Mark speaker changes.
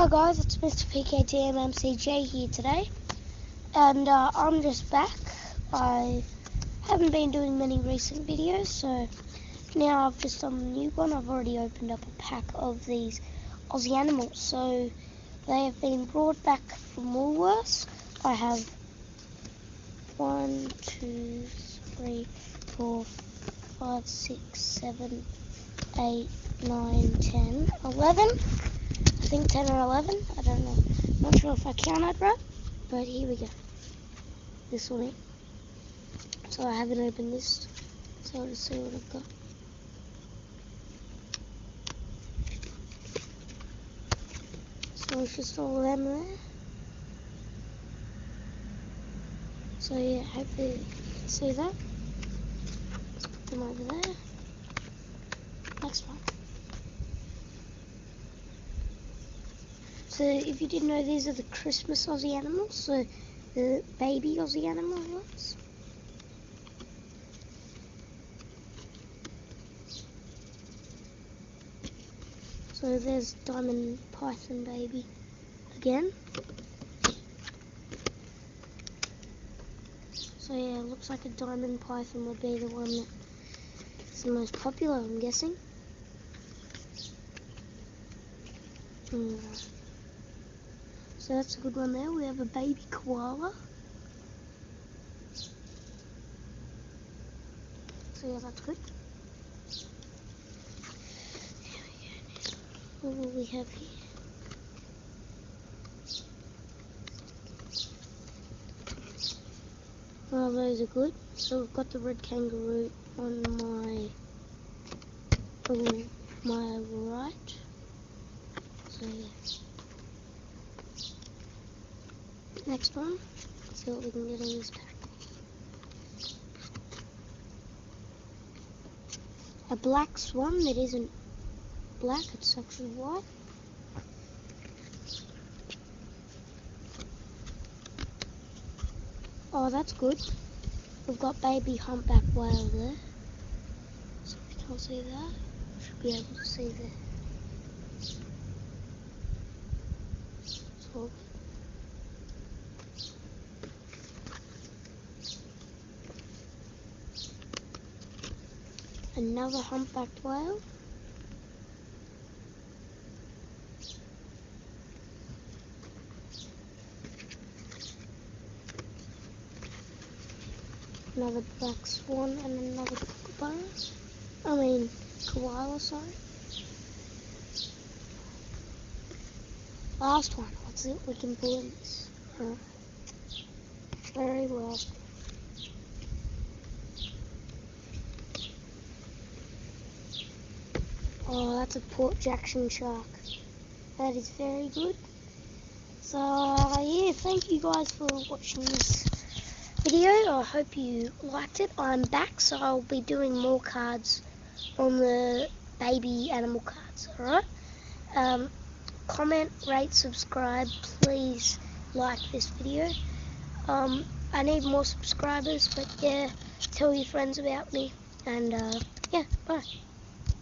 Speaker 1: Hi guys, it's Mr. PKTMMCJ here today, and I'm just back. I haven't been doing many recent videos, so now I've just done a new one. I've already opened up a pack of these Aussie animals, so they have been brought back from Woolworths. I have 1, 2, 3, 4, 5, 6, 7, 8, 9, 10, 11. I think 10 or 11, I don't know. Not sure if I counted right, but here we go. This one. So I haven't opened this, so I'll just see what I've got. So it's just all of them there. So yeah, hopefully you can see that. Let's put them over there. Next one. So if you didn't know, these are the Christmas Aussie animals, so the baby Aussie animal ones. So there's Diamond Python baby again. So yeah, it looks like a Diamond Python would be the one that's the most popular, I'm guessing. So that's a good one there. We have a baby koala. So yeah, that's good. What do we have here? Oh, those are good. So we've got the red kangaroo on my right. So yeah. Next one. Let's see what we can get in this pack. A black swan that isn't black, it's actually white. Oh, that's good. We've got baby humpback whale there. So we can't see that. Should be able to see there. So another humpbacked whale. Another black swan and another kookaburra. Koala, sorry. Last one. Let's see what we can pull in this. Very last one. Oh, that's a Port Jackson shark. That is very good. So, yeah, thank you guys for watching this video. I hope you liked it. I'm back, so I'll be doing more cards on the baby animal cards, alright? Comment, rate, subscribe. Please like this video. I need more subscribers, but yeah, tell your friends about me. And, yeah, bye.